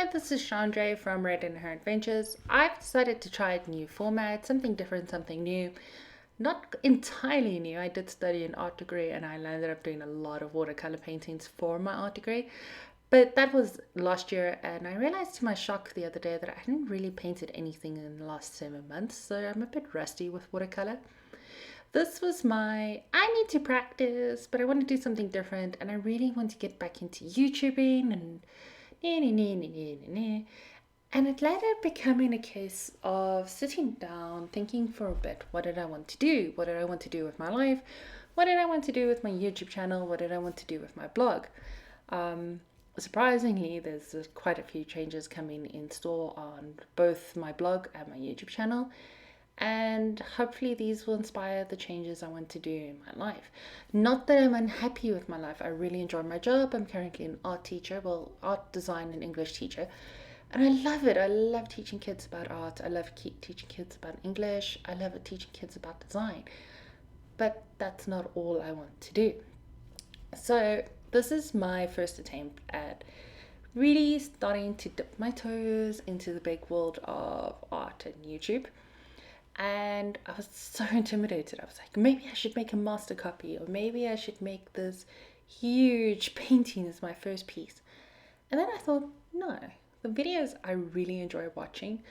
Hi, this is Chandra from Red and Her Adventures. I've decided to try a new format, something different, something new. Not entirely new. I did study an art degree and I ended up doing a lot of watercolor paintings for my art degree. But that was last year, and I realized to my shock the other day that I hadn't really painted anything in the last 7 months, so I'm a bit rusty with watercolor. This was I need to practice, but I want to do something different, and I really want to get back into YouTubing and and it later becoming a case of sitting down, thinking for a bit, what did I want to do? What did I want to do with my life? What did I want to do with my YouTube channel? What did I want to do with my blog? Um, Surprisingly, there's quite a few changes coming in store on both my blog and my YouTube channel. And hopefully, these will inspire the changes I want to do in my life. Not that I'm unhappy with my life, I really enjoy my job. I'm currently an art teacher, well, art design and English teacher. And I love it. I love teaching kids about art. I love teaching kids about English. I love teaching kids about design. But that's not all I want to do. So, this is my first attempt at really starting to dip my toes into the big world of art and YouTube. And I was so intimidated. I was like, maybe I should make a master copy, or maybe I should make this huge painting as my first piece. And then I thought, no, the videos I really enjoy watching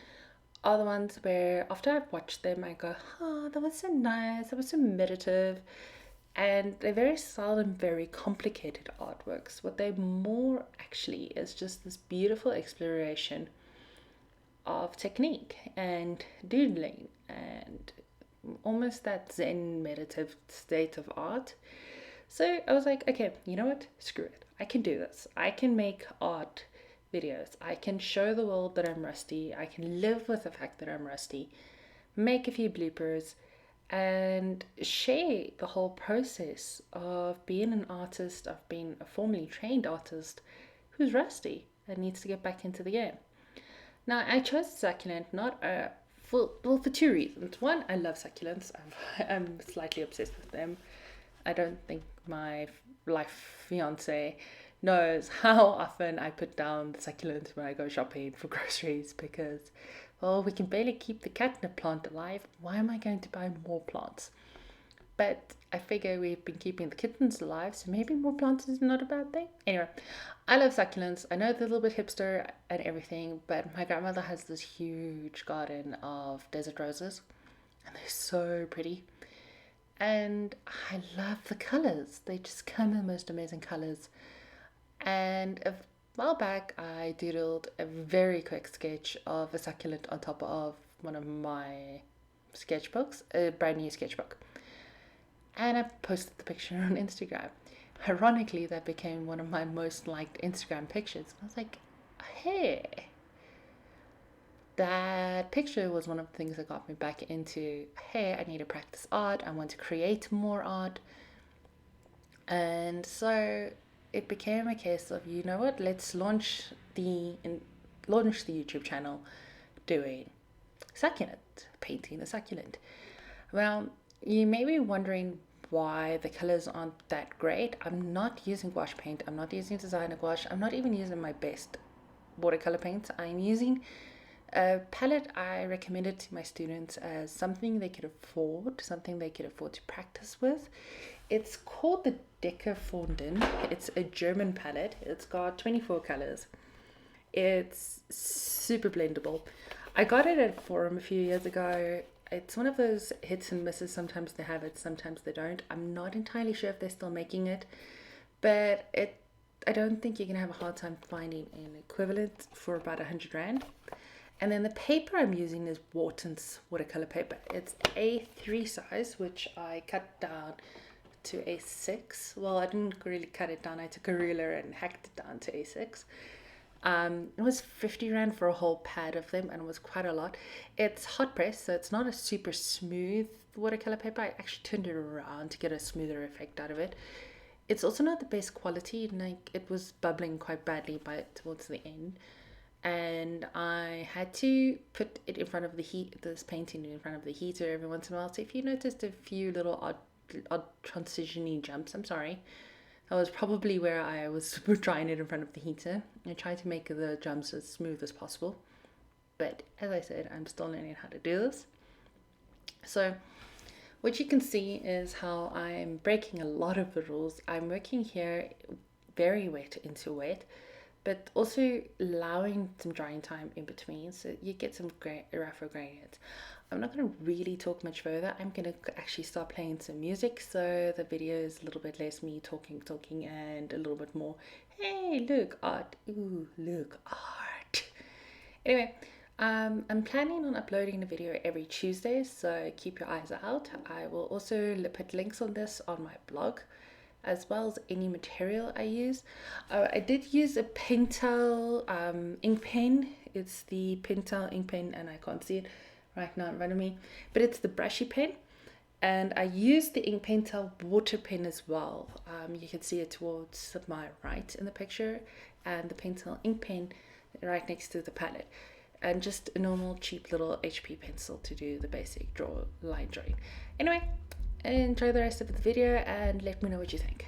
are the ones where after I've watched them, I go, oh, that was so nice, that was so meditative. And they're very seldom very complicated artworks. What they more actually is just this beautiful exploration of technique and doodling and almost that Zen meditative state of art. So I was like, okay, you know what? Screw it. I can do this. I can make art videos. I can show the world that I'm rusty. I can live with the fact that I'm rusty, make a few bloopers, and share the whole process of being an artist, of being a formally trained artist who's rusty and needs to get back into the game. Now, I chose succulent not for two reasons. One, I love succulents. I'm slightly obsessed with them. I don't think my life fiance knows how often I put down the succulents when I go shopping for groceries because, well, we can barely keep the catnip plant alive. Why am I going to buy more plants? But I figure we've been keeping the kittens alive, so maybe more plants is not a bad thing. Anyway, I love succulents. I know they're a little bit hipster and everything, but my grandmother has this huge garden of desert roses, and they're so pretty. And I love the colors. They just come in the most amazing colors. And a while back, I doodled a very quick sketch of a succulent on top of one of my sketchbooks, a brand new sketchbook. And I posted the picture on Instagram. Ironically, that became one of my most liked Instagram pictures. I was like, hey, that picture was one of the things that got me back into, hey, I need to practice art. I want to create more art. And so it became a case of, you know what, let's launch the YouTube channel doing succulent, painting a succulent. Well, you may be wondering why the colors aren't that great. I'm not using gouache paint. I'm not using designer gouache. I'm not even using my best watercolor paints. I'm using a palette I recommended to my students as something they could afford, to practice with. It's called the Decker Fondant. It's a German palette. It's got 24 colors. It's super blendable. I got it at Forum a few years ago. It's one of those hits and misses. Sometimes they have it, sometimes they don't. I'm not entirely sure if they're still making it, but I don't think you're gonna have a hard time finding an equivalent for about 100 Rand. And then the paper I'm using is Wharton's watercolor paper. It's A3 size, which I cut down to A6. Well, I didn't really cut it down. I took a ruler and hacked it down to A6. It was 50 Rand for a whole pad of them, and it was quite a lot. It's hot press, so it's not a super smooth watercolor paper. I actually turned it around to get a smoother effect out of it. It's also not the best quality, like it was bubbling quite badly towards the end. And I had to put it in front of this painting in front of the heater every once in a while. So if you noticed a few little odd transition-y jumps, I'm sorry. That was probably where I was drying it in front of the heater. I tried to make the jumps as smooth as possible. But as I said, I'm still learning how to do this. So what you can see is how I'm breaking a lot of the rules. I'm working here very wet into wet, but also allowing some drying time in between so you get some rougher gradients. I'm not going to really talk much further. I'm going to actually start playing some music so the video is a little bit less me talking, and a little bit more, hey, look, art, ooh, look, art. Anyway, I'm planning on uploading the video every Tuesday, so keep your eyes out. I will also put links on this on my blog, as well as any material I use. I did use a Pentel ink pen. It's the Pentel ink pen, and I can't see it right now in front of me, but it's the brushy pen. And I used the ink Pentel water pen as well. You can see it towards my right in the picture, and the Pentel ink pen right next to the palette. And just a normal cheap little HP pencil to do the basic line drawing. Anyway, enjoy the rest of the video and let me know what you think.